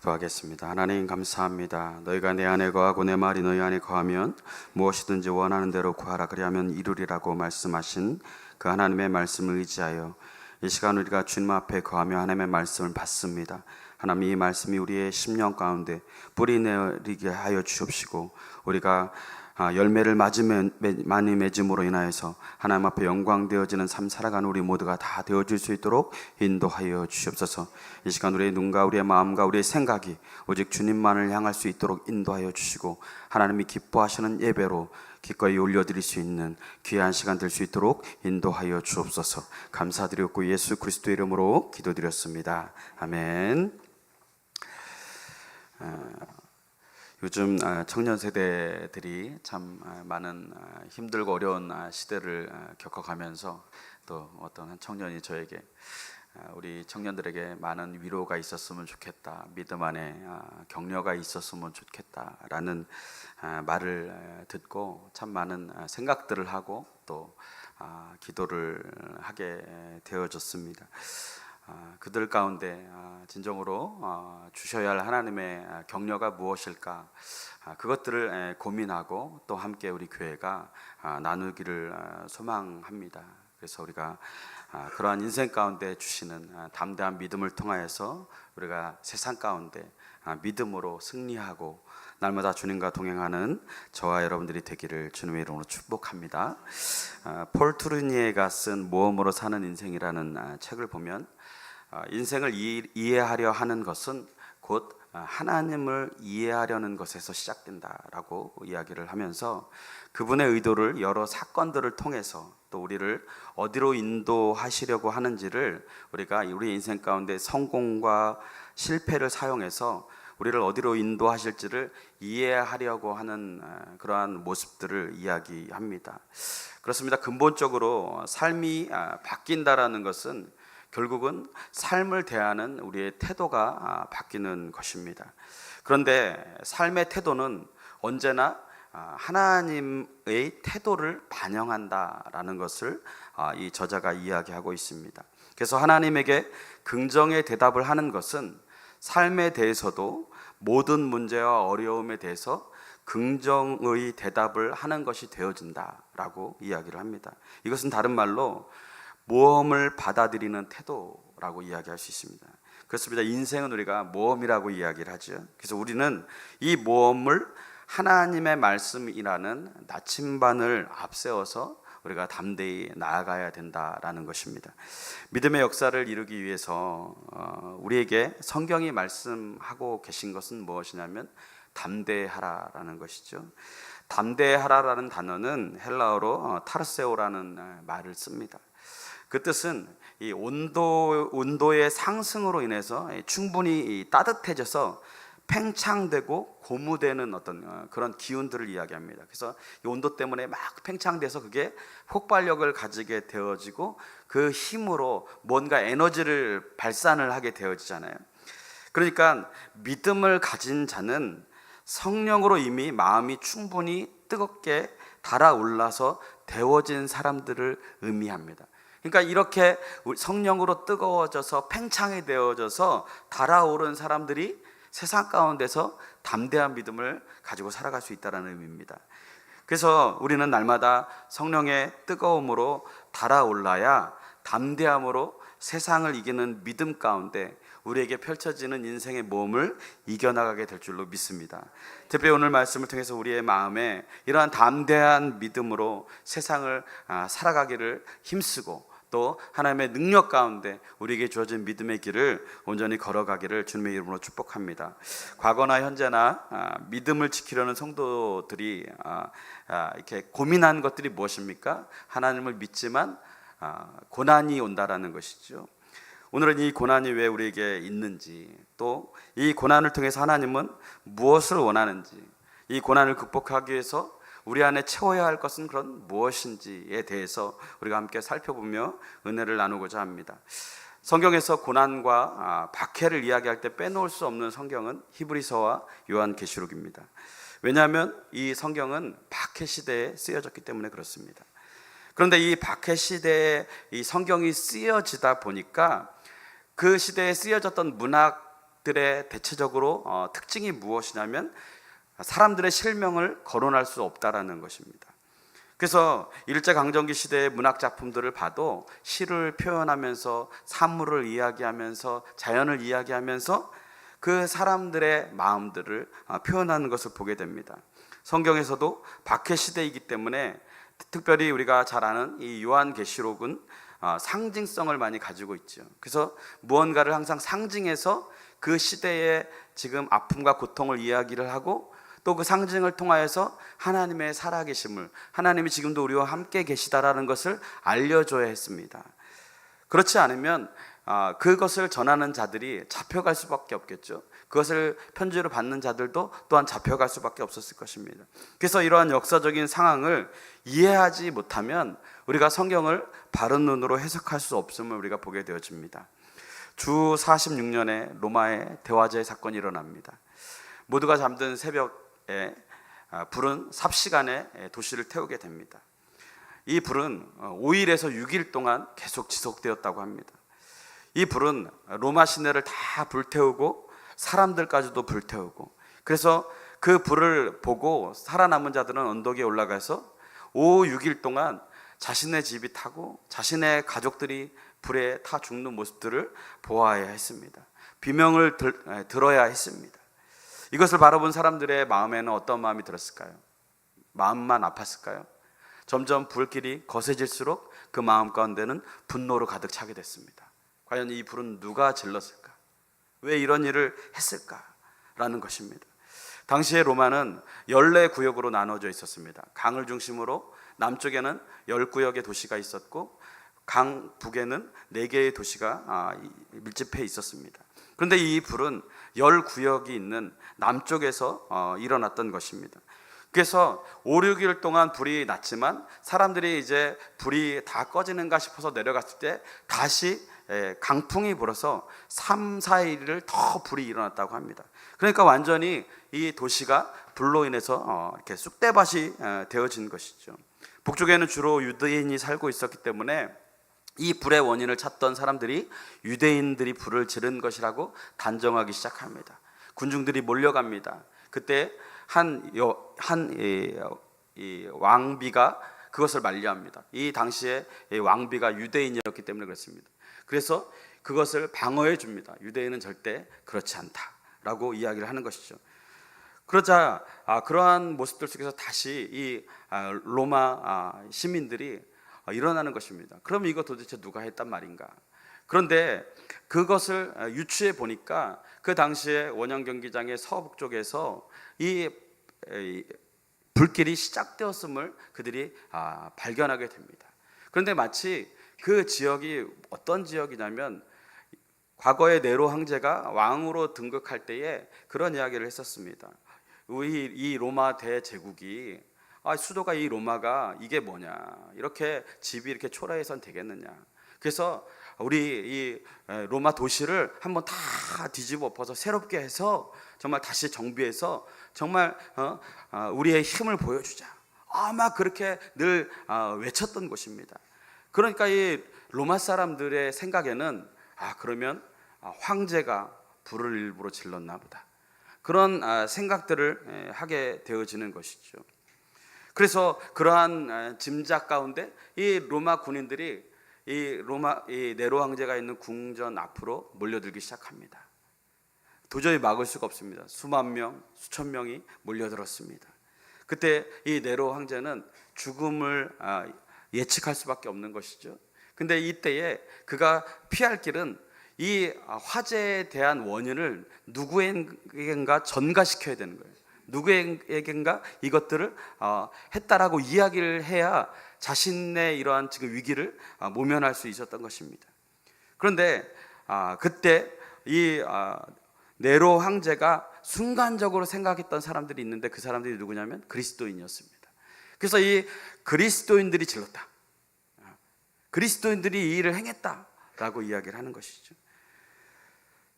기도하겠습니다. 하나님 감사합니다. 너희가 내 안에 거하고 내 말이 너희 안에 거하면 무엇이든지 원하는 대로 구하라 그리하면 이루리라고 말씀하신 그 하나님의 말씀을 의지하여 이 시간 우리가 주님 앞에 거하며 하나님의 말씀을 받습니다. 하나님, 이 말씀이 우리의 심령 가운데 뿌리 내리게 하여 주옵시고 우리가 열매를 많이 맺음으로 인하여서 하나님 앞에 영광되어지는 삶 살아가는 우리 모두가 다 되어질 수 있도록 인도하여 주시옵소서. 이 시간 우리의 눈과 우리의 마음과 우리의 생각이 오직 주님만을 향할 수 있도록 인도하여 주시고 하나님이 기뻐하시는 예배로 기꺼이 올려드릴 수 있는 귀한 시간 될 수 있도록 인도하여 주옵소서. 감사드렸고 예수 그리스도의 이름으로 기도드렸습니다. 아멘. 요즘 청년 세대들이 참 많은 힘들고 어려운 시대를 겪어가면서 또 어떤 한 청년이 저에게 우리 청년들에게 많은 위로가 있었으면 좋겠다, 믿음 안에 격려가 있었으면 좋겠다라는 말을 듣고 참 많은 생각들을 하고 또 기도를 하게 되어졌습니다. 그들 가운데 진정으로 주셔야 할 하나님의 격려가 무엇일까, 그것들을 고민하고 또 함께 우리 교회가 나누기를 소망합니다. 그래서 우리가 그러한 인생 가운데 주시는 담대한 믿음을 통하여서 우리가 세상 가운데 믿음으로 승리하고 날마다 주님과 동행하는 저와 여러분들이 되기를 주님의 이름으로 축복합니다. 폴 투르니에가 쓴 모험으로 사는 인생이라는 책을 보면 인생을 이해하려 하는 것은 곧 하나님을 이해하려는 것에서 시작된다라고 이야기를 하면서 그분의 의도를 여러 사건들을 통해서 또 우리를 어디로 인도하시려고 하는지를 우리가 우리 인생 가운데 성공과 실패를 사용해서 우리를 어디로 인도하실지를 이해하려고 하는 그러한 모습들을 이야기합니다. 그렇습니다. 근본적으로 삶이 바뀐다라는 것은 결국은 삶을 대하는 우리의 태도가 바뀌는 것입니다. 그런데 삶의 태도는 언제나 하나님의 태도를 반영한다라는 것을 이 저자가 이야기하고 있습니다. 그래서 하나님에게 긍정의 대답을 하는 것은 삶에 대해서도 모든 문제와 어려움에 대해서 긍정의 대답을 하는 것이 되어진다라고 이야기를 합니다. 이것은 다른 말로 모험을 받아들이는 태도라고 이야기할 수 있습니다. 그렇습니다. 인생은 우리가 모험이라고 이야기를 하죠. 그래서 우리는 이 모험을 하나님의 말씀이라는 나침반을 앞세워서 우리가 담대히 나아가야 된다라는 것입니다. 믿음의 역사를 이루기 위해서 우리에게 성경이 말씀하고 계신 것은 무엇이냐면 담대하라라는 것이죠. 담대하라라는 단어는 헬라어로 타르세오라는 말을 씁니다. 그 뜻은 이 온도의 상승으로 인해서 충분히 따뜻해져서 팽창되고 고무되는 어떤 그런 기운들을 이야기합니다. 그래서 이 온도 때문에 막 팽창돼서 그게 폭발력을 가지게 되어지고 그 힘으로 뭔가 에너지를 발산을 하게 되어지잖아요. 그러니까 믿음을 가진 자는 성령으로 이미 마음이 충분히 뜨겁게 달아올라서 데워진 사람들을 의미합니다. 그러니까 이렇게 성령으로 뜨거워져서 팽창이 되어져서 달아오른 사람들이 세상 가운데서 담대한 믿음을 가지고 살아갈 수 있다는 의미입니다. 그래서 우리는 날마다 성령의 뜨거움으로 달아올라야 담대함으로 세상을 이기는 믿음 가운데 우리에게 펼쳐지는 인생의 모험을 이겨나가게 될 줄로 믿습니다. 특별히 오늘 말씀을 통해서 우리의 마음에 이러한 담대한 믿음으로 세상을 살아가기를 힘쓰고 또 하나님의 능력 가운데 우리에게 주어진 믿음의 길을 온전히 걸어가기를 주님의 이름으로 축복합니다. 과거나 현재나 믿음을 지키려는 성도들이 이렇게 고민하는 것들이 무엇입니까? 하나님을 믿지만 고난이 온다라는 것이죠. 오늘은 이 고난이 왜 우리에게 있는지, 또 이 고난을 통해서 하나님은 무엇을 원하는지, 이 고난을 극복하기 위해서 우리 안에 채워야 할 것은 그런 무엇인지에 대해서 우리가 함께 살펴보며 은혜를 나누고자 합니다. 성경에서 고난과 박해를 이야기할 때 빼놓을 수 없는 성경은 히브리서와 요한계시록입니다. 왜냐하면 이 성경은 박해 시대에 쓰여졌기 때문에 그렇습니다. 그런데 이 박해 시대에 이 성경이 쓰여지다 보니까 그 시대에 쓰여졌던 문학 문학들의 대체적으로 특징이 무엇이냐면 사람들의 실명을 거론할 수 없다라는 것입니다. 그래서 일제강점기 시대의 문학 작품들을 봐도 시를 표현하면서 사물을 이야기하면서 자연을 이야기하면서 그 사람들의 마음들을 표현하는 것을 보게 됩니다. 성경에서도 박해 시대이기 때문에 특별히 우리가 잘 아는 이 요한계시록은 상징성을 많이 가지고 있죠. 그래서 무언가를 항상 상징해서 그 시대의 지금 아픔과 고통을 이야기를 하고 또 그 상징을 통하여서 하나님의 살아계심을, 하나님이 지금도 우리와 함께 계시다라는 것을 알려줘야 했습니다. 그렇지 않으면 그것을 전하는 자들이 잡혀갈 수밖에 없겠죠. 그것을 편지로 받는 자들도 또한 잡혀갈 수밖에 없었을 것입니다. 그래서 이러한 역사적인 상황을 이해하지 못하면 우리가 성경을 바른 눈으로 해석할 수 없음을 우리가 보게 되어집니다. 주 46년에 로마의 대화제 사건이 일어납니다. 모두가 잠든 새벽에 불은 삽시간에 도시를 태우게 됩니다. 이 불은 5일에서 6일 동안 계속 지속되었다고 합니다. 이 불은 로마 시내를 다 불태우고 사람들까지도 불태우고, 그래서 그 불을 보고 살아남은 자들은 언덕에 올라가서 5, 6일 동안 자신의 집이 타고 자신의 가족들이 불에 타 죽는 모습들을 보아야 했습니다. 비명을 들어야 했습니다. 이것을 바라본 사람들의 마음에는 어떤 마음이 들었을까요? 마음만 아팠을까요? 점점 불길이 거세질수록 그 마음 가운데는 분노로 가득 차게 됐습니다. 과연 이 불은 누가 질렀을까? 왜 이런 일을 했을까? 라는 것입니다. 당시에 로마는 14구역으로 나눠져 있었습니다. 강을 중심으로 남쪽에는 10구역의 도시가 있었고 강 북에는 4개의 도시가 밀집해 있었습니다. 그런데 이 불은 10구역이 있는 남쪽에서 일어났던 것입니다. 그래서 5, 6일 동안 불이 났지만 사람들이 이제 불이 다 꺼지는가 싶어서 내려갔을 때 다시 강풍이 불어서 3, 4일을 더 불이 일어났다고 합니다. 그러니까 완전히 이 도시가 불로 인해서 이렇게 쑥대밭이 되어진 것이죠. 북쪽에는 주로 유대인이 살고 있었기 때문에 이 불의 원인을 찾던 사람들이 유대인들이 불을 지른 것이라고 단정하기 시작합니다. 군중들이 몰려갑니다. 그때 한 왕비가 그것을 만류합니다. 이 당시에 왕비가 유대인이었기 때문에 그렇습니다. 그래서 그것을 방어해 줍니다. 유대인은 절대 그렇지 않다라고 이야기를 하는 것이죠. 그러자 그러한 모습들 속에서 다시 이 로마 시민들이 일어나는 것입니다. 그럼 이거 도대체 누가 했단 말인가? 그런데 그것을 유추해 보니까 그 당시에 원형 경기장의 서북쪽에서 이 불길이 시작되었음을 그들이 발견하게 됩니다. 그런데 마치 그 지역이 어떤 지역이냐면 과거에 네로 황제가 왕으로 등극할 때에 그런 이야기를 했었습니다. 이 로마 대제국이 수도가 이 로마가 이게 뭐냐, 이렇게 집이 이렇게 초라해선 되겠느냐. 그래서 우리 이 로마 도시를 한번 다 뒤집어 엎어서 새롭게 해서 정말 다시 정비해서 정말 우리의 힘을 보여주자. 아마 그렇게 늘 외쳤던 곳입니다. 그러니까 이 로마 사람들의 생각에는 그러면 황제가 불을 일부러 질렀나 보다, 그런 생각들을 하게 되어지는 것이죠. 그래서 그러한 짐작 가운데 이 로마 군인들이 이 네로 황제가 있는 궁전 앞으로 몰려들기 시작합니다. 도저히 막을 수가 없습니다. 수만 명, 수천 명이 몰려들었습니다. 그때 이 네로 황제는 죽음을 예측할 수밖에 없는 것이죠. 근데 이때에 그가 피할 길은 이 화재에 대한 원인을 누구에겐가 전가시켜야 되는 거예요. 누구에겐가 이것들을 했다라고 이야기를 해야 자신의 이러한 지금 위기를 모면할 수 있었던 것입니다. 그런데 그때 이 네로 황제가 순간적으로 생각했던 사람들이 있는데 그 사람들이 누구냐면 그리스도인이었습니다. 그래서 이 그리스도인들이 질렀다, 그리스도인들이 이 일을 행했다라고 이야기를 하는 것이죠.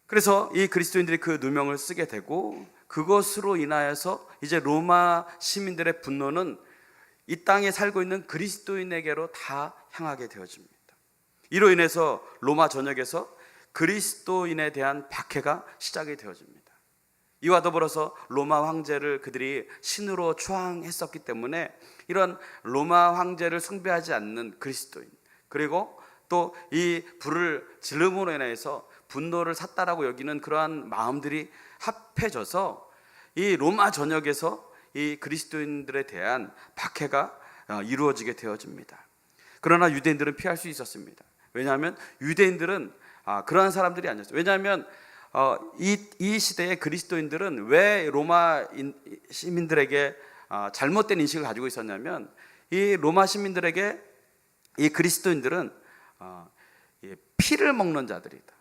그래서 이 그리스도인들이 그 누명을 쓰게 되고 그것으로 인하여서 이제 로마 시민들의 분노는 이 땅에 살고 있는 그리스도인에게로 다 향하게 되어집니다. 이로 인해서 로마 전역에서 그리스도인에 대한 박해가 시작이 되어집니다. 이와 더불어서 로마 황제를 그들이 신으로 추앙했었기 때문에 이런 로마 황제를 숭배하지 않는 그리스도인, 그리고 또 이 불을 지름으로 인해서 분노를 샀다라고 여기는 그러한 마음들이 합해져서 이 로마 전역에서 이 그리스도인들에 대한 박해가 이루어지게 되어집니다. 그러나 유대인들은 피할 수 있었습니다. 왜냐하면 유대인들은 그러한 사람들이 아니었어요. 왜냐하면 이 시대의 그리스도인들은 왜 로마 시민들에게 잘못된 인식을 가지고 있었냐면, 이 로마 시민들에게 이 그리스도인들은 피를 먹는 자들이다,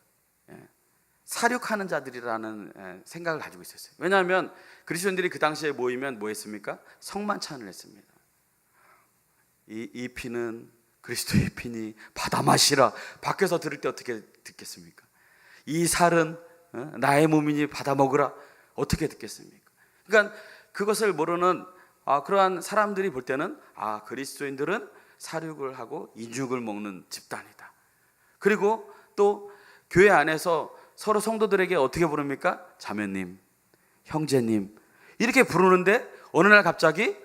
사륙하는 자들이라는 생각을 가지고 있었어요. 왜냐하면 그리스도인들이 그 당시에 모이면 뭐 했습니까? 성만찬을 했습니다. 이 피는 그리스도의 피니 받아 마시라. 밖에서 들을 때 어떻게 듣겠습니까? 이 살은 나의 몸이니 받아 먹으라. 어떻게 듣겠습니까? 그러니까 그것을 모르는 그러한 사람들이 볼 때는 그리스도인들은 사륙을 하고 인육을 먹는 집단이다. 그리고 또 교회 안에서 서로 성도들에게 어떻게 부릅니까? 자매님, 형제님 이렇게 부르는데 어느 날 갑자기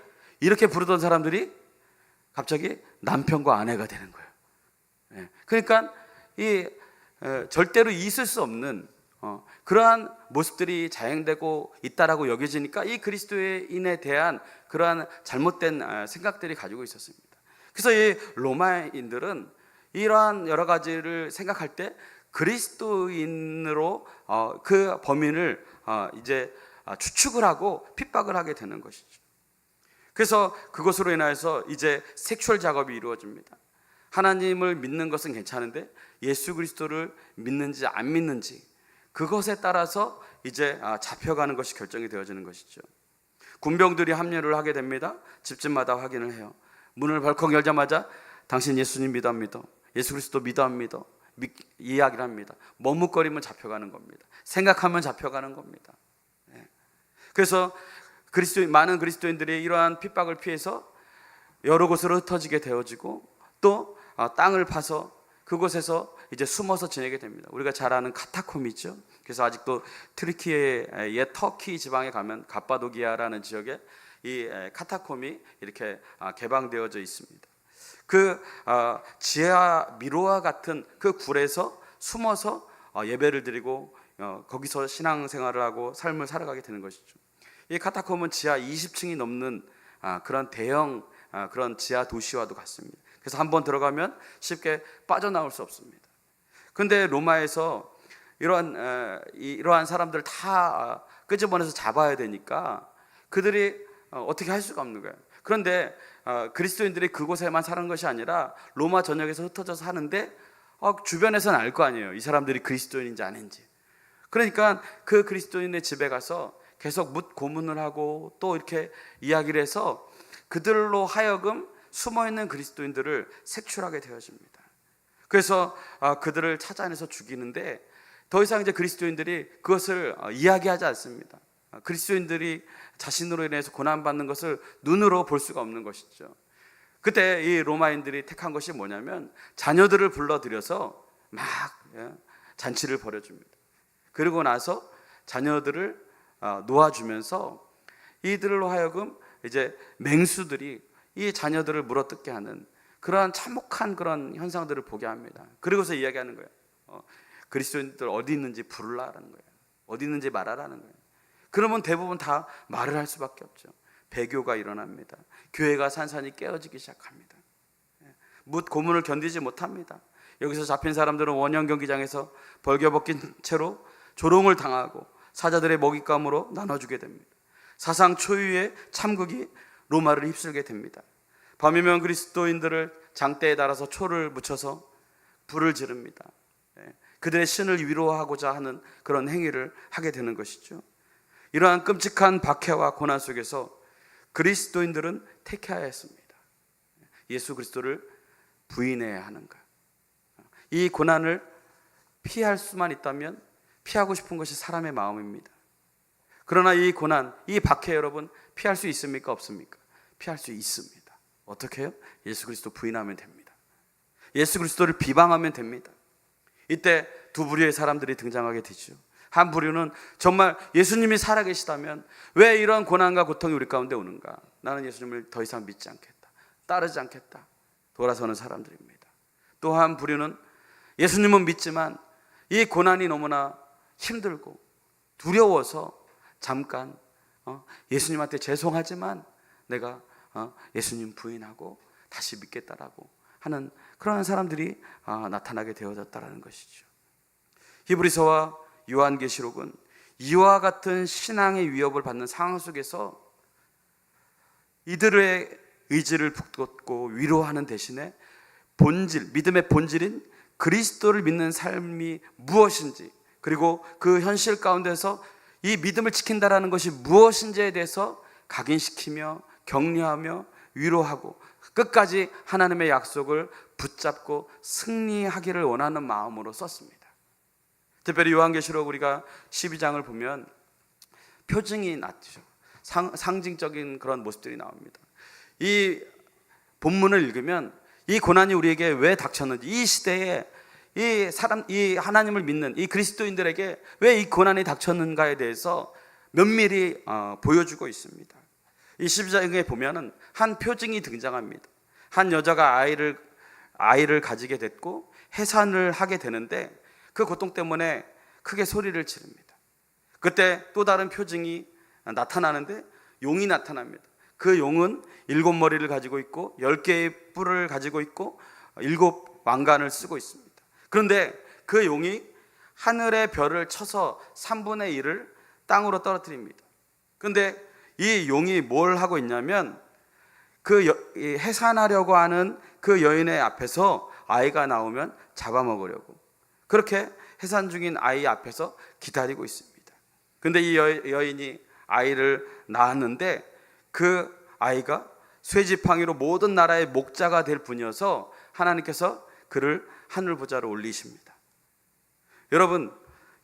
이렇게 부르던 사람들이 갑자기 남편과 아내가 되는 거예요. 그러니까 절대로 있을 수 없는 그러한 모습들이 자행되고 있다라고 여겨지니까 이 그리스도인에 대한 그러한 잘못된 생각들이 가지고 있었습니다. 그래서 이 로마인들은 이러한 여러 가지를 생각할 때 그리스도인으로 그 범인을 이제 추측을 하고 핍박을 하게 되는 것이죠. 그래서 그것으로 인하여서 이제 섹슈얼 작업이 이루어집니다. 하나님을 믿는 것은 괜찮은데 예수 그리스도를 믿는지 안 믿는지 그것에 따라서 이제 잡혀가는 것이 결정이 되어지는 것이죠. 군병들이 합류를 하게 됩니다. 집집마다 확인을 해요. 문을 벌컥 열자마자 당신 예수님 믿어 안 믿어? 예수 그리스도 믿어 안 믿어? 이야기를 합니다. 머뭇거리면 잡혀가는 겁니다. 생각하면 잡혀가는 겁니다. 그래서 많은 그리스도인들이 이러한 핍박을 피해서 여러 곳으로 흩어지게 되어지고 또 땅을 파서 그곳에서 이제 숨어서 지내게 됩니다. 우리가 잘 아는 카타콤이죠. 그래서 아직도 트리키의 옛 터키 지방에 가면 갑바도기아라는 지역에 이 카타콤이 이렇게 개방되어져 있습니다. 그 지하 미로와 같은 그 굴에서 숨어서 예배를 드리고 거기서 신앙생활을 하고 삶을 살아가게 되는 것이죠. 이 카타콤은 지하 20층이 넘는 그런 대형 그런 지하 도시와도 같습니다. 그래서 한번 들어가면 쉽게 빠져나올 수 없습니다. 그런데 로마에서 이러한 사람들 다 끄집어내서 잡아야 되니까 그들이 어떻게 할 수가 없는 거예요. 그런데 그리스도인들이 그곳에만 사는 것이 아니라 로마 전역에서 흩어져서 사는데 주변에서는 알 거 아니에요. 이 사람들이 그리스도인인지 아닌지. 그러니까 그 그리스도인의 집에 가서 계속 고문을 하고 또 이렇게 이야기를 해서 그들로 하여금 숨어있는 그리스도인들을 색출하게 되어집니다. 그래서 그들을 찾아내서 죽이는데 더 이상 이제 그리스도인들이 그것을 이야기하지 않습니다. 그리스도인들이 자신으로 인해서 고난받는 것을 눈으로 볼 수가 없는 것이죠. 그때 이 로마인들이 택한 것이 뭐냐면 자녀들을 불러들여서 막 잔치를 벌여줍니다. 그리고 나서 자녀들을 놓아주면서 이들로 하여금 이제 맹수들이 이 자녀들을 물어뜯게 하는 그러한 참혹한 그런 현상들을 보게 합니다. 그리고서 이야기하는 거예요. 그리스도인들 어디 있는지 부르라는 거예요. 어디 있는지 말하라는 거예요. 그러면 대부분 다 말을 할 수밖에 없죠. 배교가 일어납니다. 교회가 산산이 깨어지기 시작합니다. 묻 고문을 견디지 못합니다. 여기서 잡힌 사람들은 원형 경기장에서 벌겨벗긴 채로 조롱을 당하고 사자들의 먹잇감으로 나눠주게 됩니다. 사상 초유의 참극이 로마를 휩쓸게 됩니다. 밤이면 그리스도인들을 장대에 달아서 초를 묻혀서 불을 지릅니다. 그들의 신을 위로하고자 하는 그런 행위를 하게 되는 것이죠. 이러한 끔찍한 박해와 고난 속에서 그리스도인들은 택해야 했습니다. 예수 그리스도를 부인해야 하는 것. 이 고난을 피할 수만 있다면 피하고 싶은 것이 사람의 마음입니다. 그러나 이 고난, 이 박해 여러분 피할 수 있습니까? 없습니까? 피할 수 있습니다. 어떻게 해요? 예수 그리스도 부인하면 됩니다. 예수 그리스도를 비방하면 됩니다. 이때 두 부류의 사람들이 등장하게 되죠. 한 부류는 정말 예수님이 살아계시다면 왜 이런 고난과 고통이 우리 가운데 오는가? 나는 예수님을 더 이상 믿지 않겠다, 따르지 않겠다, 돌아서는 사람들입니다. 또 한 부류는 예수님은 믿지만 이 고난이 너무나 힘들고 두려워서 잠깐 예수님한테 죄송하지만 내가 예수님 부인하고 다시 믿겠다라고 하는 그런 사람들이 나타나게 되어졌다는 것이죠. 히브리서와 요한계시록은 이와 같은 신앙의 위협을 받는 상황 속에서 이들의 의지를 북돋고 위로하는 대신에 믿음의 본질인 그리스도를 믿는 삶이 무엇인지, 그리고 그 현실 가운데서 이 믿음을 지킨다라는 것이 무엇인지에 대해서 각인시키며 격려하며 위로하고 끝까지 하나님의 약속을 붙잡고 승리하기를 원하는 마음으로 썼습니다. 특별히 요한계시록 우리가 12장을 보면 표징이 났죠. 상징적인 그런 모습들이 나옵니다. 이 본문을 읽으면 이 고난이 우리에게 왜 닥쳤는지, 이 시대에 이 하나님을 믿는 이 그리스도인들에게 왜 이 고난이 닥쳤는가에 대해서 면밀히 보여주고 있습니다. 이 12장에 보면은 한 표징이 등장합니다. 한 여자가 아이를 가지게 됐고 해산을 하게 되는데 그 고통 때문에 크게 소리를 지릅니다. 그때 또 다른 표징이 나타나는데 용이 나타납니다. 그 용은 7머리를 가지고 있고 10개의 뿔을 가지고 있고 7 왕관을 쓰고 있습니다. 그런데 그 용이 하늘의 별을 쳐서 3분의 1을 땅으로 떨어뜨립니다. 그런데 이 용이 뭘 하고 있냐면 해산하려고 하는 그 여인의 앞에서 아이가 나오면 잡아먹으려고 그렇게 해산 중인 아이 앞에서 기다리고 있습니다. 그런데 이 여인이 아이를 낳았는데 그 아이가 쇠지팡이로 모든 나라의 목자가 될 분이어서 하나님께서 그를 하늘 보좌로 올리십니다. 여러분,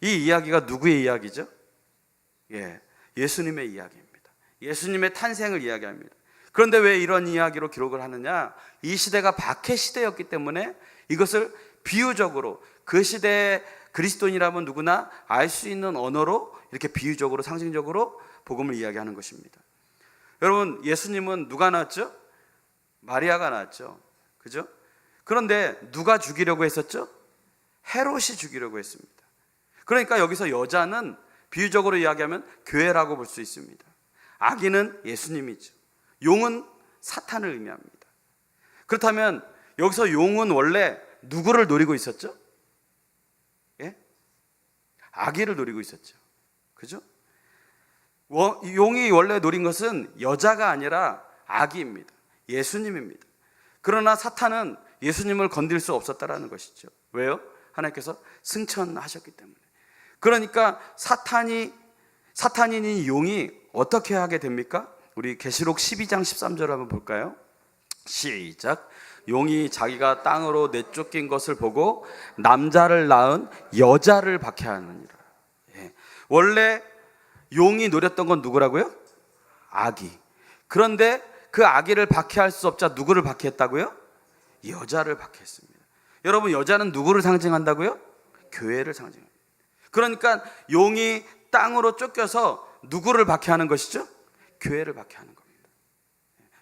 이 이야기가 누구의 이야기죠? 예수님의 이야기입니다. 예수님의 탄생을 이야기합니다. 그런데 왜 이런 이야기로 기록을 하느냐? 이 시대가 박해 시대였기 때문에 이것을 비유적으로, 그 시대의 그리스도인이라면 누구나 알 수 있는 언어로 이렇게 비유적으로 상징적으로 복음을 이야기하는 것입니다. 여러분, 예수님은 누가 낳았죠? 마리아가 낳았죠. 그죠? 그런데 누가 죽이려고 했었죠? 헤롯이 죽이려고 했습니다. 그러니까 여기서 여자는 비유적으로 이야기하면 교회라고 볼 수 있습니다. 아기는 예수님이죠. 용은 사탄을 의미합니다. 그렇다면 여기서 용은 원래 누구를 노리고 있었죠? 아기를 노리고 있었죠. 그죠? 용이 원래 노린 것은 여자가 아니라 아기입니다. 예수님입니다. 그러나 사탄은 예수님을 건들 수 없었다라는 것이죠. 왜요? 하나님께서 승천하셨기 때문에. 그러니까 사탄인 용이 어떻게 하게 됩니까? 우리 계시록 12장 13절 한번 볼까요? 시작. 용이 자기가 땅으로 내쫓긴 것을 보고 남자를 낳은 여자를 박해하느니라. 원래 용이 노렸던 건 누구라고요? 아기. 그런데 그 아기를 박해할 수 없자 누구를 박해했다고요? 여자를 박해했습니다. 여러분, 여자는 누구를 상징한다고요? 교회를 상징합니다. 그러니까 용이 땅으로 쫓겨서 누구를 박해하는 것이죠? 교회를 박해하는 겁니다.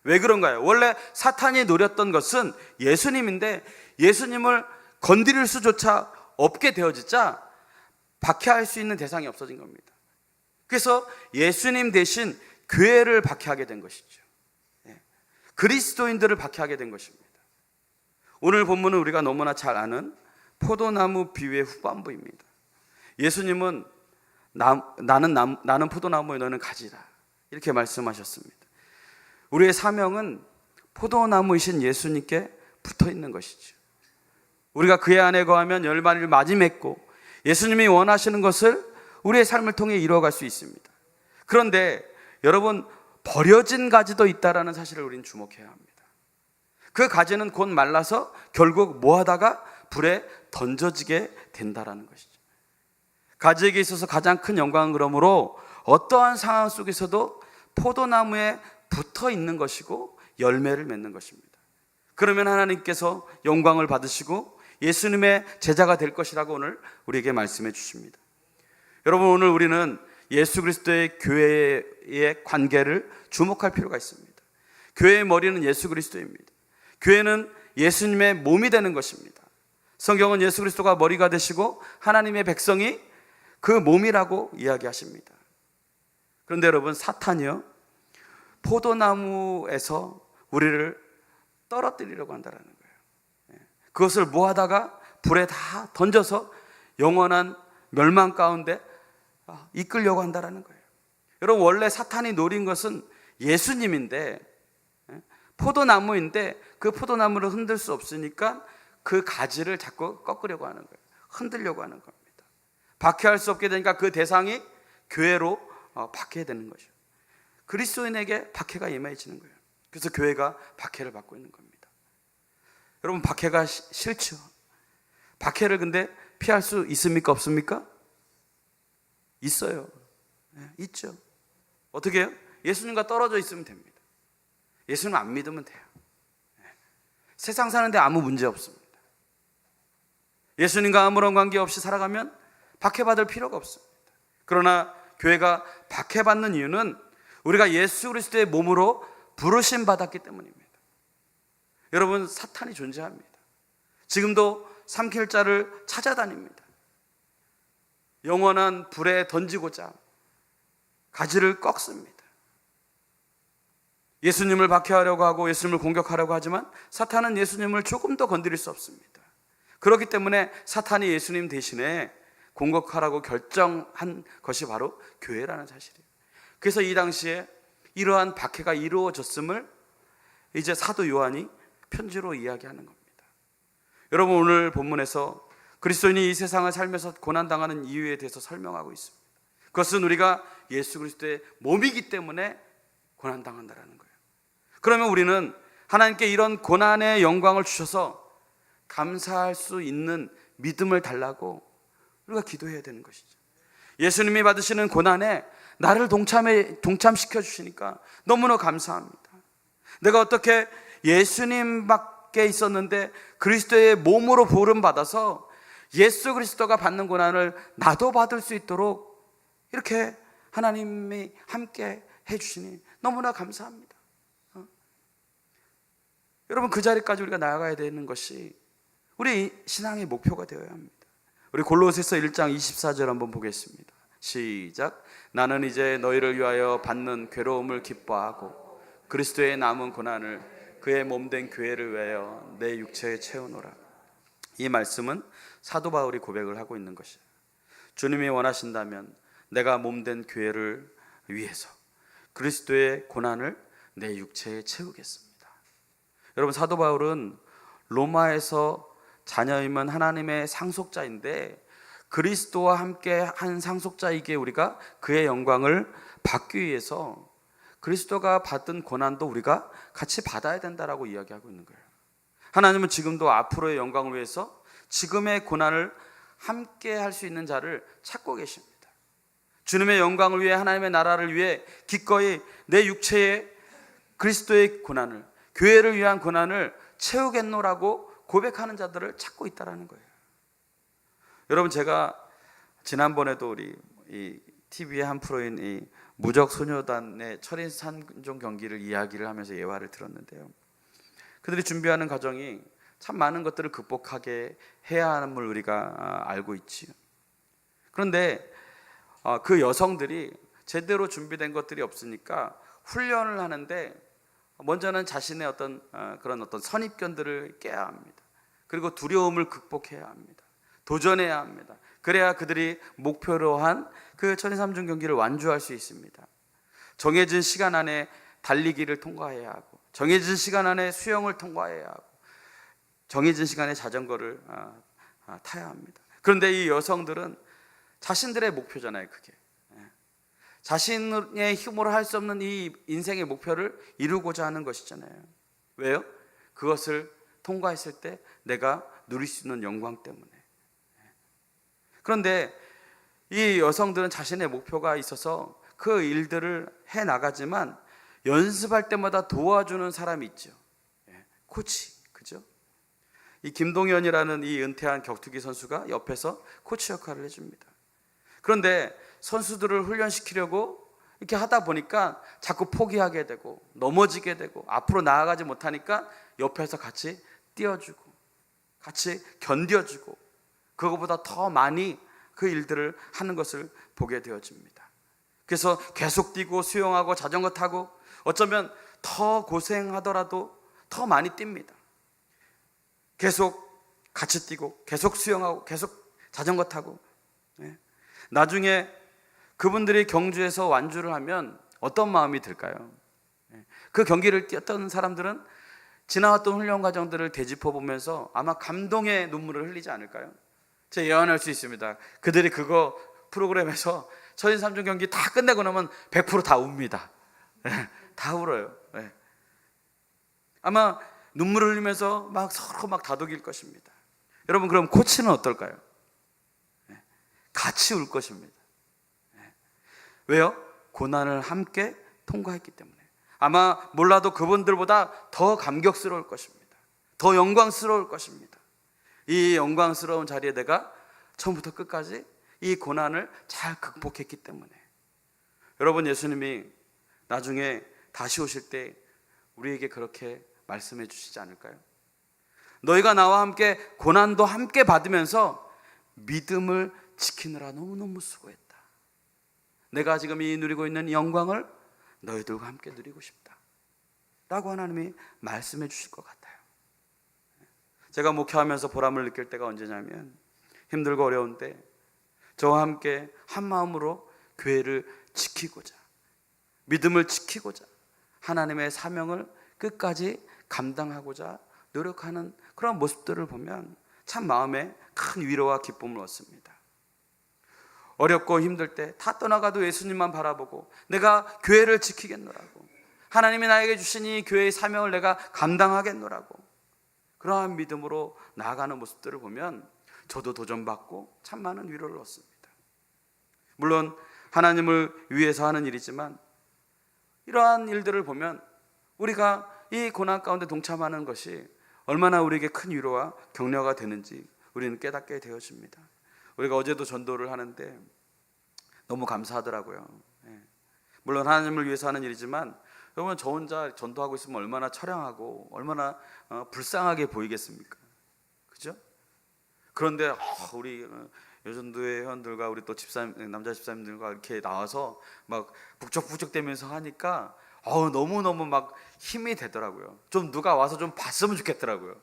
왜 그런가요? 원래 사탄이 노렸던 것은 예수님인데 예수님을 건드릴 수조차 없게 되어지자 박해할 수 있는 대상이 없어진 겁니다. 그래서 예수님 대신 교회를 박해하게 된 것이죠. 그리스도인들을 박해하게 된 것입니다. 오늘 본문은 우리가 너무나 잘 아는 포도나무 비유의 후반부입니다. 예수님은 나는 포도나무에 너는 가지라 이렇게 말씀하셨습니다. 우리의 사명은 포도나무이신 예수님께 붙어 있는 것이죠. 우리가 그의 안에 거하면 열매를 많이 맺고 예수님이 원하시는 것을 우리의 삶을 통해 이루어갈 수 있습니다. 그런데 여러분, 버려진 가지도 있다라는 사실을 우리는 주목해야 합니다. 그 가지는 곧 말라서 결국 뭐 하다가 불에 던져지게 된다라는 것이죠. 가지에게 있어서 가장 큰 영광은 그러므로 어떠한 상황 속에서도 포도나무에 붙어 있는 것이고 열매를 맺는 것입니다. 그러면 하나님께서 영광을 받으시고 예수님의 제자가 될 것이라고 오늘 우리에게 말씀해 주십니다. 여러분, 오늘 우리는 예수 그리스도의 교회의 관계를 주목할 필요가 있습니다. 교회의 머리는 예수 그리스도입니다. 교회는 예수님의 몸이 되는 것입니다. 성경은 예수 그리스도가 머리가 되시고 하나님의 백성이 그 몸이라고 이야기하십니다. 그런데 여러분, 사탄이요, 포도나무에서 우리를 떨어뜨리려고 한다는 거예요. 그것을 모아다가 불에 다 던져서 영원한 멸망 가운데 이끌려고 한다는 거예요. 여러분, 원래 사탄이 노린 것은 예수님인데, 포도나무인데 그 포도나무를 흔들 수 없으니까 그 가지를 자꾸 꺾으려고 하는 거예요. 흔들려고 하는 겁니다. 박해할 수 없게 되니까 그 대상이 교회로 박해되는 것이죠. 그리스도인에게 박해가 임해지는 거예요. 그래서 교회가 박해를 받고 있는 겁니다. 여러분, 박해가 싫죠? 박해를 근데 피할 수 있습니까? 없습니까? 있어요. 있죠. 어떻게 해요? 예수님과 떨어져 있으면 됩니다. 예수님 안 믿으면 돼요. 세상 사는데 아무 문제 없습니다. 예수님과 아무런 관계없이 살아가면 박해받을 필요가 없습니다. 그러나 교회가 박해받는 이유는 우리가 예수 그리스도의 몸으로 부르심 받았기 때문입니다. 여러분, 사탄이 존재합니다. 지금도 삼킬 자를 찾아다닙니다. 영원한 불에 던지고자 가지를 꺾습니다. 예수님을 박해하려고 하고 예수님을 공격하려고 하지만 사탄은 예수님을 조금 더 건드릴 수 없습니다. 그렇기 때문에 사탄이 예수님 대신에 공격하라고 결정한 것이 바로 교회라는 사실이에요. 그래서 이 당시에 이러한 박해가 이루어졌음을 이제 사도 요한이 편지로 이야기하는 겁니다. 여러분, 오늘 본문에서 그리스도인이 이 세상을 살면서 고난당하는 이유에 대해서 설명하고 있습니다. 그것은 우리가 예수 그리스도의 몸이기 때문에 고난당한다는 거예요. 그러면 우리는 하나님께 이런 고난의 영광을 주셔서 감사할 수 있는 믿음을 달라고 우리가 기도해야 되는 것이죠. 예수님이 받으시는 고난에 나를 동참시켜 주시니까 너무나 감사합니다. 내가 어떻게 예수님밖에 있었는데 그리스도의 몸으로 부름받아서 예수 그리스도가 받는 고난을 나도 받을 수 있도록 이렇게 하나님이 함께 해주시니 너무나 감사합니다. 여러분, 그 자리까지 우리가 나아가야 되는 것이 우리 신앙의 목표가 되어야 합니다. 우리 골로새서 1장 24절 한번 보겠습니다. 시작. 나는 이제 너희를 위하여 받는 괴로움을 기뻐하고 그리스도의 남은 고난을 그의 몸된 교회를 위하여 내 육체에 채우노라. 이 말씀은 사도 바울이 고백을 하고 있는 것이에요. 주님이 원하신다면 내가 몸된 교회를 위해서 그리스도의 고난을 내 육체에 채우겠습니다. 여러분, 사도 바울은 로마에서 자녀이면 하나님의 상속자인데 그리스도와 함께 한 상속자이기에 우리가 그의 영광을 받기 위해서 그리스도가 받은 고난도 우리가 같이 받아야 된다라고 이야기하고 있는 거예요. 하나님은 지금도 앞으로의 영광을 위해서 지금의 고난을 함께 할 수 있는 자를 찾고 계십니다. 주님의 영광을 위해, 하나님의 나라를 위해 기꺼이 내 육체에 그리스도의 고난을, 교회를 위한 고난을 채우겠노라고 고백하는 자들을 찾고 있다는 거예요. 여러분, 제가 지난번에도 우리 이 TV의 한 프로인 이 무적소녀단의 철인산종 경기를 이야기를 하면서 예화를 들었는데요. 그들이 준비하는 과정이 참 많은 것들을 극복하게 해야 함을 우리가 알고 있지요. 그런데 그 여성들이 제대로 준비된 것들이 없으니까 훈련을 하는데 먼저는 자신의 그런 선입견들을 깨야 합니다. 그리고 두려움을 극복해야 합니다. 도전해야 합니다. 그래야 그들이 목표로 한 그 천이삼중 경기를 완주할 수 있습니다. 정해진 시간 안에 달리기를 통과해야 하고, 정해진 시간 안에 수영을 통과해야 하고, 정해진 시간에 자전거를 타야 합니다. 그런데 이 여성들은 자신들의 목표잖아요, 그게. 자신의 힘으로 할 수 없는 이 인생의 목표를 이루고자 하는 것이잖아요. 왜요? 그것을 통과했을 때 내가 누릴 수 있는 영광 때문에. 그런데 이 여성들은 자신의 목표가 있어서 그 일들을 해 나가지만 연습할 때마다 도와주는 사람이 있죠. 코치, 그죠? 이 김동현이라는 이 은퇴한 격투기 선수가 옆에서 코치 역할을 해줍니다. 그런데 선수들을 훈련시키려고 이렇게 하다 보니까 자꾸 포기하게 되고 넘어지게 되고 앞으로 나아가지 못하니까 옆에서 같이 띄워주고 같이 견뎌주고 그거보다 더 많이 그 일들을 하는 것을 보게 되어집니다. 그래서 계속 뛰고 수영하고 자전거 타고 어쩌면 더 고생하더라도 더 많이 뜁니다. 계속 같이 뛰고 계속 수영하고 계속 자전거 타고. 나중에 그분들이 경주에서 완주를 하면 어떤 마음이 들까요? 그 경기를 뛰었던 사람들은 지나왔던 훈련 과정들을 되짚어 보면서 아마 감동의 눈물을 흘리지 않을까요? 제가 예언할 수 있습니다. 그들이 그거 프로그램에서 천인삼종 경기 다 끝내고 나면 100% 다 웁니다. 다 울어요. 아마 눈물을 흘리면서 막 서로 막 다독일 것입니다. 여러분, 그럼 코치는 어떨까요? 같이 울 것입니다. 왜요? 고난을 함께 통과했기 때문에. 아마 몰라도 그분들보다 더 감격스러울 것입니다. 더 영광스러울 것입니다. 이 영광스러운 자리에 내가 처음부터 끝까지 이 고난을 잘 극복했기 때문에. 여러분, 예수님이 나중에 다시 오실 때 우리에게 그렇게 말씀해 주시지 않을까요? 너희가 나와 함께 고난도 함께 받으면서 믿음을 지키느라 너무너무 수고했다. 내가 지금 이 누리고 있는 이 영광을 너희들과 함께 누리고 싶다 라고 하나님이 말씀해 주실 것 같아요. 제가 목회하면서 보람을 느낄 때가 언제냐면 힘들고 어려운 때 저와 함께 한 마음으로 교회를 지키고자, 믿음을 지키고자, 하나님의 사명을 끝까지 감당하고자 노력하는 그런 모습들을 보면 참 마음에 큰 위로와 기쁨을 얻습니다. 어렵고 힘들 때 다 떠나가도 예수님만 바라보고 내가 교회를 지키겠노라고, 하나님이 나에게 주신 이 교회의 사명을 내가 감당하겠노라고 그러한 믿음으로 나아가는 모습들을 보면 저도 도전받고 참 많은 위로를 얻습니다. 물론 하나님을 위해서 하는 일이지만 이러한 일들을 보면 우리가 이 고난 가운데 동참하는 것이 얼마나 우리에게 큰 위로와 격려가 되는지 우리는 깨닫게 되어집니다. 우리가 어제도 전도를 하는데 너무 감사하더라고요. 물론 하나님을 위해서 하는 일이지만 여러분, 저 혼자 전도하고 있으면 얼마나 처량하고 얼마나 불쌍하게 보이겠습니까? 그죠? 그런데 우리 여전도의 회원들과 우리 또 집사님, 남자 집사님들과 이렇게 나와서 막 북적북적대면서 하니까 너무너무 막 힘이 되더라고요. 좀 누가 와서 좀 봤으면 좋겠더라고요.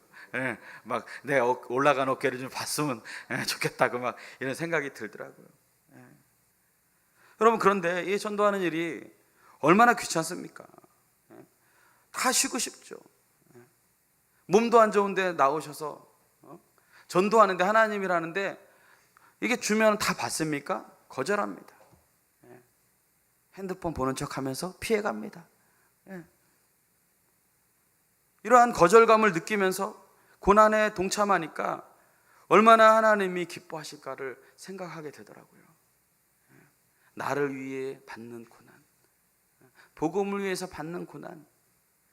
막 내 올라간 어깨를 좀 봤으면 좋겠다고 막 이런 생각이 들더라고요. 여러분, 그런데 이 전도하는 일이 얼마나 귀찮습니까? 다 쉬고 싶죠. 몸도 안 좋은데 나오셔서 전도하는데, 하나님이라는데 이게 주면 다 받습니까? 거절합니다. 핸드폰 보는 척하면서 피해갑니다. 이러한 거절감을 느끼면서 고난에 동참하니까 얼마나 하나님이 기뻐하실까를 생각하게 되더라고요. 나를 위해 받는 고난, 복음을 위해서 받는 고난,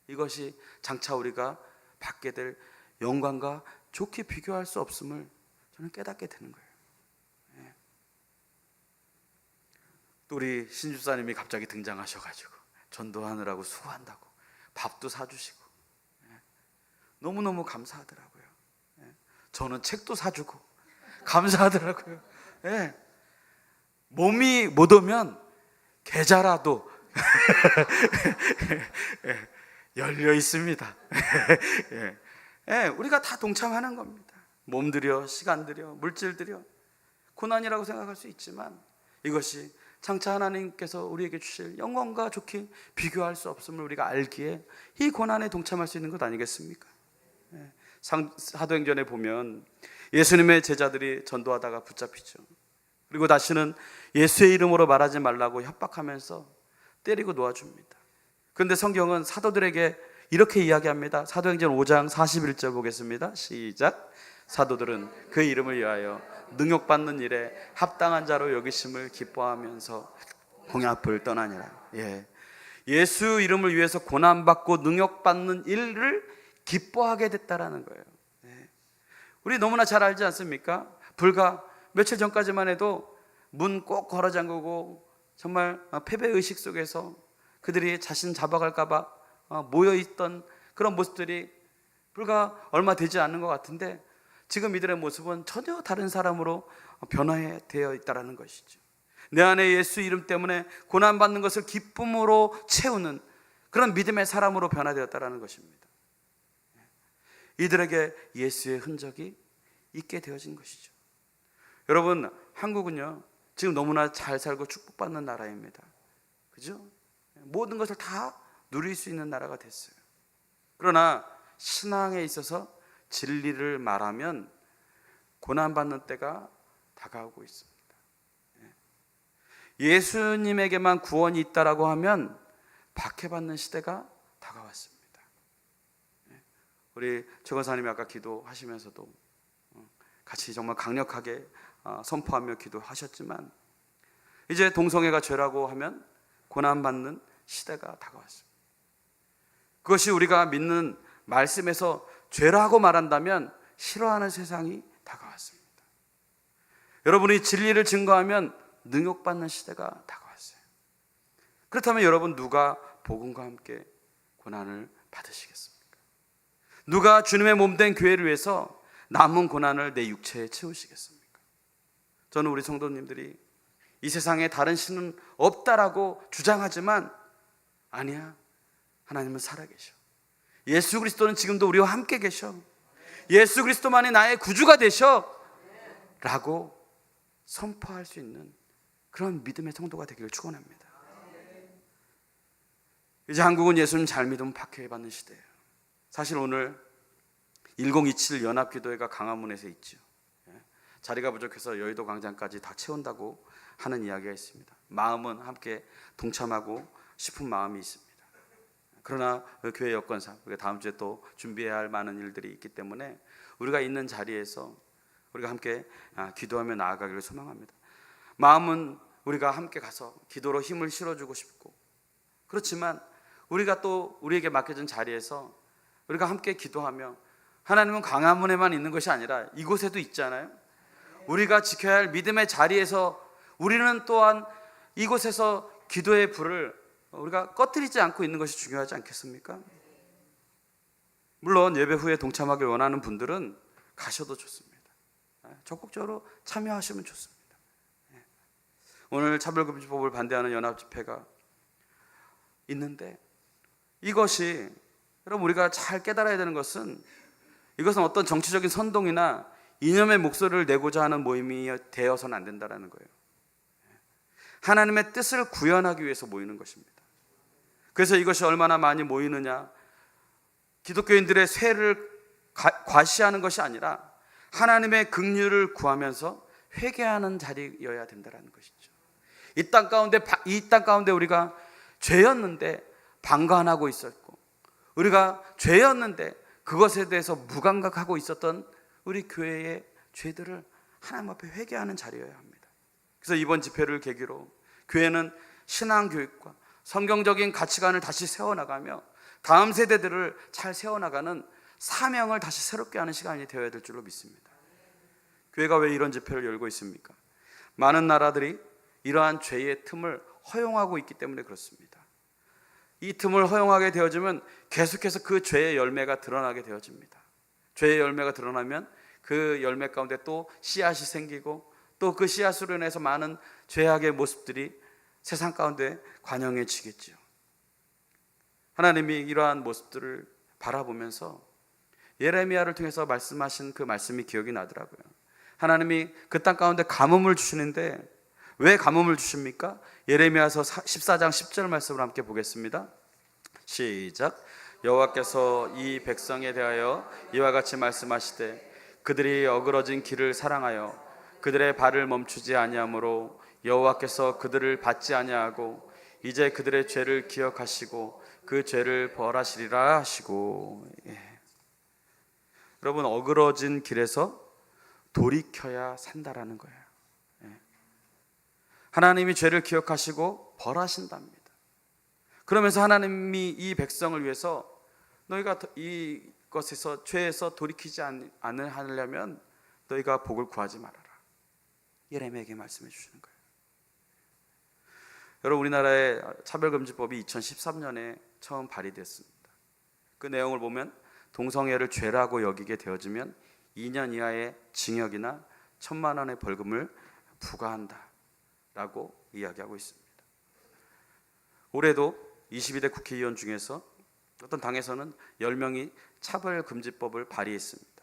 이것이 장차 우리가 받게 될 영광과 좋게 비교할 수 없음을 저는 깨닫게 되는 거예요. 또 우리 신집사님이 갑자기 등장하셔가지고 전도하느라고 수고한다고 밥도 사주시고 너무너무 감사하더라고요. 저는 책도 사주고 감사하더라고요. 몸이 못 오면 계좌라도 열려 있습니다. 우리가 다 동참하는 겁니다. 몸 들여, 시간 들여, 물질 들여, 고난이라고 생각할 수 있지만 이것이 장차 하나님께서 우리에게 주실 영광과 좋게 비교할 수 없음을 우리가 알기에 이 고난에 동참할 수 있는 것 아니겠습니까? 사도행전에 보면 예수님의 제자들이 전도하다가 붙잡히죠. 그리고 다시는 예수의 이름으로 말하지 말라고 협박하면서 때리고 놓아줍니다. 그런데 성경은 사도들에게 이렇게 이야기합니다. 사도행전 5장 41절 보겠습니다. 시작. 사도들은 그 이름을 위하여 능욕받는 일에 합당한 자로 여기심을 기뻐하면서 공회앞을 떠나니라. 예수 이름을 위해서 고난받고 능욕받는 일을 기뻐하게 됐다라는 거예요. 우리 너무나 잘 알지 않습니까? 불과 며칠 전까지만 해도 문 꼭 걸어 잠그고 정말 패배의식 속에서 그들이 자신 잡아갈까 봐 모여있던 그런 모습들이 불과 얼마 되지 않는 것 같은데, 지금 이들의 모습은 전혀 다른 사람으로 변화되어 있다는 것이죠. 내 안에 예수 이름 때문에 고난받는 것을 기쁨으로 채우는 그런 믿음의 사람으로 변화되었다는 것입니다. 이들에게 예수의 흔적이 있게 되어진 것이죠. 여러분, 한국은요 지금 너무나 잘 살고 축복받는 나라입니다. 그죠? 모든 것을 다 누릴 수 있는 나라가 됐어요. 그러나 신앙에 있어서 진리를 말하면 고난받는 때가 다가오고 있습니다. 예수님에게만 구원이 있다라고 하면 박해받는 시대가 다가왔습니다. 우리 최 권사님이 아까 기도하시면서도 같이 정말 강력하게 선포하며 기도하셨지만, 이제 동성애가 죄라고 하면 고난받는 시대가 다가왔습니다. 그것이 우리가 믿는 말씀에서 죄라고 말한다면 싫어하는 세상이 다가왔습니다. 여러분이 진리를 증거하면 능욕받는 시대가 다가왔어요. 그렇다면 여러분, 누가 복음과 함께 고난을 받으시겠습니까? 누가 주님의 몸된 교회를 위해서 남은 고난을 내 육체에 채우시겠습니까? 저는 우리 성도님들이 이 세상에 다른 신은 없다라고 주장하지만 아니야, 하나님은 살아계셔. 예수 그리스도는 지금도 우리와 함께 계셔. 예수 그리스도만이 나의 구주가 되셔 라고 선포할 수 있는 그런 믿음의 성도가 되기를 축원합니다. 이제 한국은 예수님 잘 믿으면 박해받는 시대예요. 사실 오늘 1027 연합기도회가 강화문에서 있죠. 자리가 부족해서 여의도 광장까지 다 채운다고 하는 이야기가 있습니다. 마음은 함께 동참하고 싶은 마음이 있습니다. 그러나 교회 여건상 우리가 다음 주에 또 준비해야 할 많은 일들이 있기 때문에 우리가 있는 자리에서 우리가 함께 기도하며 나아가기를 소망합니다. 마음은 우리가 함께 가서 기도로 힘을 실어주고 싶고, 그렇지만 우리가 또 우리에게 맡겨진 자리에서 우리가 함께 기도하며, 하나님은 광화문에만 있는 것이 아니라 이곳에도 있잖아요. 우리가 지켜야 할 믿음의 자리에서 우리는 또한 이곳에서 기도의 불을 우리가 꺼뜨리지 않고 있는 것이 중요하지 않겠습니까? 물론 예배 후에 동참하길 원하는 분들은 가셔도 좋습니다. 적극적으로 참여하시면 좋습니다. 오늘 차별금지법을 반대하는 연합집회가 있는데, 이것이 여러분 우리가 잘 깨달아야 되는 것은, 이것은 어떤 정치적인 선동이나 이념의 목소리를 내고자 하는 모임이 되어서는 안 된다는 거예요. 하나님의 뜻을 구현하기 위해서 모이는 것입니다. 그래서 이것이 얼마나 많이 모이느냐, 기독교인들의 쇠를 과시하는 것이 아니라 하나님의 긍휼을 구하면서 회개하는 자리여야 된다는 것이죠. 이 땅 가운데 우리가 죄였는데 방관하고 있었고, 우리가 죄였는데 그것에 대해서 무감각하고 있었던 우리 교회의 죄들을 하나님 앞에 회개하는 자리여야 합니다. 그래서 이번 집회를 계기로 교회는 신앙교육과 성경적인 가치관을 다시 세워나가며 다음 세대들을 잘 세워나가는 사명을 다시 새롭게 하는 시간이 되어야 될 줄로 믿습니다. 교회가 왜 이런 집회를 열고 있습니까? 많은 나라들이 이러한 죄의 틈을 허용하고 있기 때문에 그렇습니다. 이 틈을 허용하게 되어지면 계속해서 그 죄의 열매가 드러나게 되어집니다. 죄의 열매가 드러나면 그 열매 가운데 또 씨앗이 생기고, 또 그 씨앗으로 인해서 많은 죄악의 모습들이 세상 가운데 관영해지겠죠. 하나님이 이러한 모습들을 바라보면서 예레미야를 통해서 말씀하신 그 말씀이 기억이 나더라고요. 하나님이 그 땅 가운데 가뭄을 주시는데 왜 가뭄을 주십니까? 예레미야서 14장 10절 말씀을 함께 보겠습니다. 시작. 여호와께서 이 백성에 대하여 이와 같이 말씀하시되 그들이 어그러진 길을 사랑하여 그들의 발을 멈추지 아니하므로 여호와께서 그들을 받지 아니하고 이제 그들의 죄를 기억하시고 그 죄를 벌하시리라 하시고. 여러분, 어그러진 길에서 돌이켜야 산다라는 거예요. 하나님이 죄를 기억하시고 벌하신답니다. 그러면서 하나님이 이 백성을 위해서 너희가 이 것에서 죄에서 돌이키지 않으려면 너희가 복을 구하지 말아라. 예레미야에게 말씀해 주시는 거예요. 여러분, 우리나라의 차별금지법이 2013년에 처음 발의됐습니다. 그 내용을 보면 동성애를 죄라고 여기게 되어지면 2년 이하의 징역이나 1,000만 원의 벌금을 부과한다라고 이야기하고 있습니다. 올해도 22대 국회의원 중에서 어떤 당에서는 10명이 차별금지법을 발의했습니다.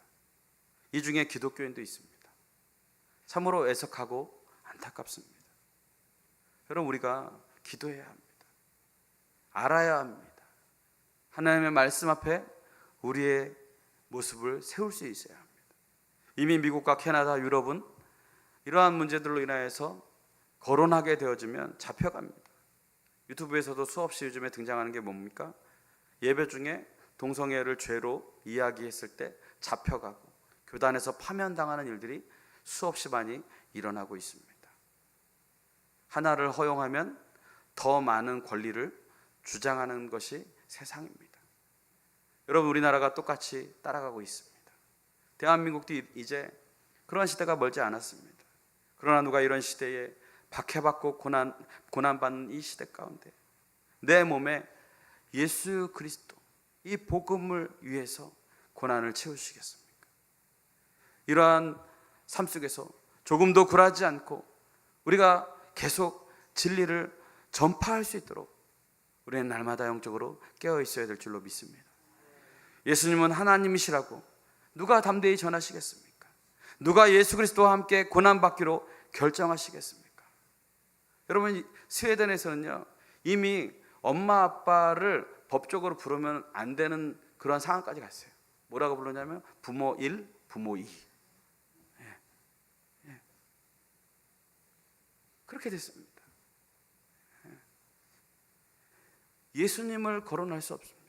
이 중에 기독교인도 있습니다. 참으로 애석하고 안타깝습니다. 여러분, 우리가 기도해야 합니다. 알아야 합니다. 하나님의 말씀 앞에 우리의 모습을 세울 수 있어야 합니다. 이미 미국과 캐나다, 유럽은 이러한 문제들로 인하여서 거론하게 되어지면 잡혀갑니다. 유튜브에서도 수없이 요즘에 등장하는 게 뭡니까? 예배 중에 동성애를 죄로 이야기했을 때 잡혀가고 교단에서 파면당하는 일들이 수없이 많이 일어나고 있습니다. 하나를 허용하면 더 많은 권리를 주장하는 것이 세상입니다. 여러분, 우리나라가 똑같이 따라가고 있습니다. 대한민국도 이제 그런 시대가 멀지 않았습니다. 그러나 누가 이런 시대에 박해받고 고난받는 이 시대 가운데 내 몸에 예수 그리스도, 이 복음을 위해서 고난을 채우시겠습니까? 이러한 삶 속에서 조금도 굴하지 않고 우리가 계속 진리를 전파할 수 있도록 우리는 날마다 영적으로 깨어 있어야 될 줄로 믿습니다. 예수님은 하나님이시라고 누가 담대히 전하시겠습니까? 누가 예수 그리스도와 함께 고난받기로 결정하시겠습니까? 여러분, 스웨덴에서는요, 이미 엄마 아빠를 법적으로 부르면 안 되는 그런 상황까지 갔어요. 뭐라고 부르냐면 부모 1, 부모 2. 그렇게 됐습니다. 예수님을 거론할 수 없습니다.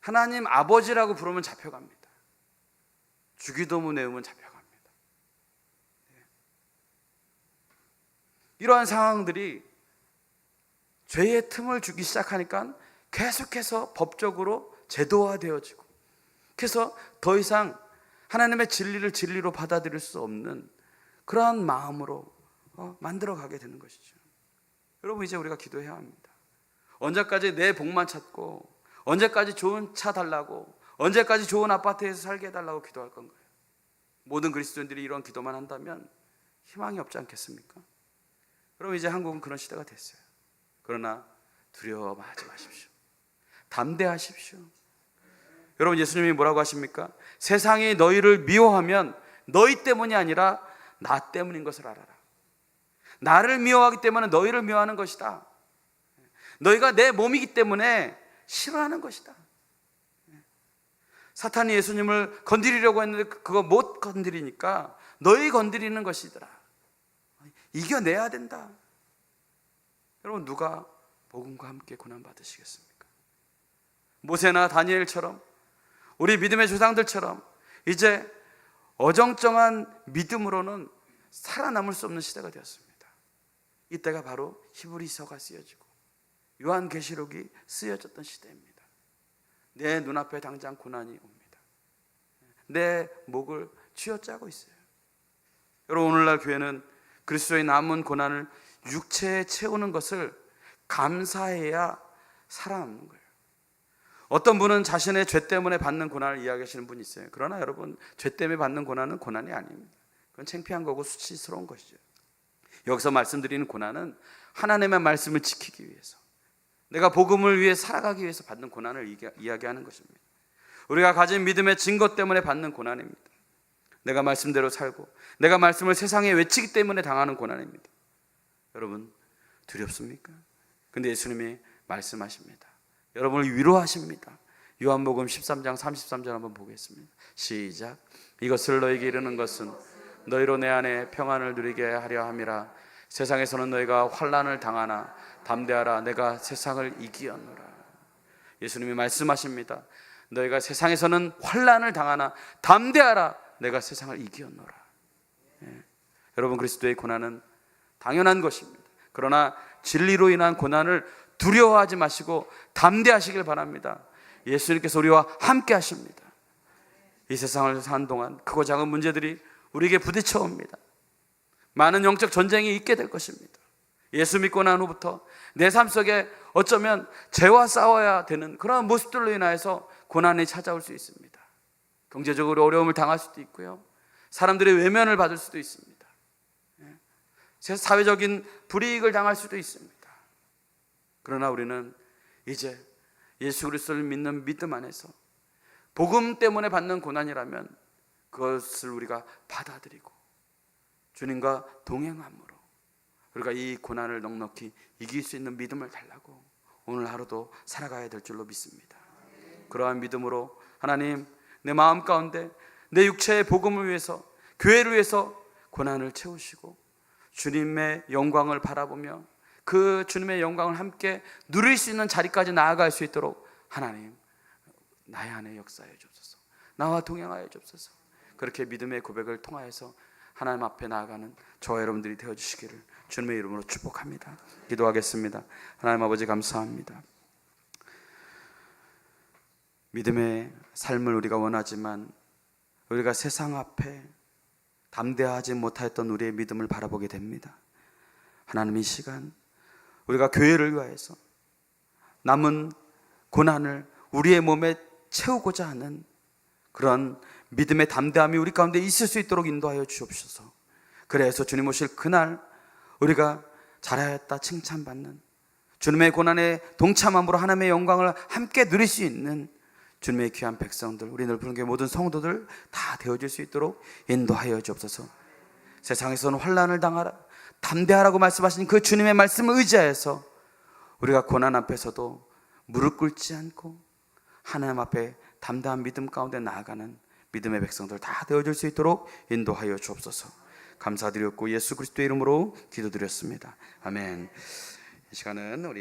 하나님 아버지라고 부르면 잡혀갑니다. 주기도문 외우면 잡혀갑니다. 이러한 상황들이 죄의 틈을 주기 시작하니까 계속해서 법적으로 제도화되어지고, 그래서 더 이상 하나님의 진리를 진리로 받아들일 수 없는 그러한 마음으로 만들어가게 되는 것이죠. 여러분, 이제 우리가 기도해야 합니다. 언제까지 내 복만 찾고, 언제까지 좋은 차 달라고, 언제까지 좋은 아파트에서 살게 해달라고 기도할 건가요? 모든 그리스도인들이 이런 기도만 한다면 희망이 없지 않겠습니까? 여러분, 이제 한국은 그런 시대가 됐어요. 그러나 두려워하지 마십시오. 담대하십시오. 여러분, 예수님이 뭐라고 하십니까? 세상이 너희를 미워하면 너희 때문이 아니라 나 때문인 것을 알아라. 나를 미워하기 때문에 너희를 미워하는 것이다. 너희가 내 몸이기 때문에 싫어하는 것이다. 사탄이 예수님을 건드리려고 했는데 그거 못 건드리니까 너희 건드리는 것이더라. 이겨내야 된다. 여러분, 누가 복음과 함께 고난받으시겠습니까? 모세나 다니엘처럼, 우리 믿음의 조상들처럼 이제 어정쩡한 믿음으로는 살아남을 수 없는 시대가 되었습니다. 이때가 바로 히브리서가 쓰여지고 요한계시록이 쓰여졌던 시대입니다. 내 눈앞에 당장 고난이 옵니다. 내 목을 쥐어짜고 있어요. 여러분, 오늘날 교회는 그리스도의 남은 고난을 육체에 채우는 것을 감사해야 살아남는 거예요. 어떤 분은 자신의 죄 때문에 받는 고난을 이야기하시는 분이 있어요. 그러나 여러분, 죄 때문에 받는 고난은 고난이 아닙니다. 그건 창피한 거고 수치스러운 것이죠. 여기서 말씀드리는 고난은 하나님의 말씀을 지키기 위해서, 내가 복음을 위해 살아가기 위해서 받는 고난을 이야기하는 것입니다. 우리가 가진 믿음의 증거 때문에 받는 고난입니다. 내가 말씀대로 살고 내가 말씀을 세상에 외치기 때문에 당하는 고난입니다. 여러분, 두렵습니까? 근데 예수님이 말씀하십니다. 여러분을 위로하십니다. 요한복음 13장 33절 한번 보겠습니다. 시작. 이것을 너에게 이르는 것은 너희로 내 안에 평안을 누리게 하려 함이라. 세상에서는 너희가 환난을 당하나 담대하라. 내가 세상을 이기었노라. 예수님이 말씀하십니다. 너희가 세상에서는 환난을 당하나 담대하라. 내가 세상을 이기었노라. 여러분, 그리스도의 고난은 당연한 것입니다. 그러나 진리로 인한 고난을 두려워하지 마시고 담대하시길 바랍니다. 예수님께서 우리와 함께 하십니다. 이 세상을 사는 동안 크고 작은 문제들이 우리에게 부딪혀 옵니다. 많은 영적 전쟁이 있게 될 것입니다. 예수 믿고 난 후부터 내 삶 속에 어쩌면 죄와 싸워야 되는 그런 모습들로 인하여서 고난이 찾아올 수 있습니다. 경제적으로 어려움을 당할 수도 있고요, 사람들의 외면을 받을 수도 있습니다. 사회적인 불이익을 당할 수도 있습니다. 그러나 우리는 이제 예수 그리스도를 믿는 믿음 안에서 복음 때문에 받는 고난이라면 그것을 우리가 받아들이고 주님과 동행함으로 우리가 이 고난을 넉넉히 이길 수 있는 믿음을 달라고 오늘 하루도 살아가야 될 줄로 믿습니다. 그러한 믿음으로 하나님, 내 마음 가운데 내 육체의 복음을 위해서, 교회를 위해서 고난을 채우시고 주님의 영광을 바라보며 그 주님의 영광을 함께 누릴 수 있는 자리까지 나아갈 수 있도록 하나님, 나의 안에 역사해 주옵소서. 나와 동행하여 주옵소서. 그렇게 믿음의 고백을 통하여서 하나님 앞에 나아가는 저와 여러분들이 되어주시기를 주님의 이름으로 축복합니다. 기도하겠습니다. 하나님 아버지, 감사합니다. 믿음의 삶을 우리가 원하지만 우리가 세상 앞에 담대하지 못하였던 우리의 믿음을 바라보게 됩니다. 하나님, 이 시간 우리가 교회를 위하여서 남은 고난을 우리의 몸에 채우고자 하는 그런 믿음의 담대함이 우리 가운데 있을 수 있도록 인도하여 주옵소서. 그래서 주님 오실 그날 우리가 잘하였다 칭찬받는, 주님의 고난에 동참함으로 하나님의 영광을 함께 누릴 수 있는 주님의 귀한 백성들, 우리 늘 부른 교회 모든 성도들 다 되어질 수 있도록 인도하여 주옵소서. 세상에서는 환난을 당하라, 담대하라고 말씀하신 그 주님의 말씀을 의지하여서 우리가 고난 앞에서도 무릎 꿇지 않고 하나님 앞에 담대한 믿음 가운데 나아가는 믿음의 백성들 다 되어질 수 있도록 인도하여 주옵소서. 감사드렸고 예수 그리스도의 이름으로 기도드렸습니다. 아멘. 이 시간은 우리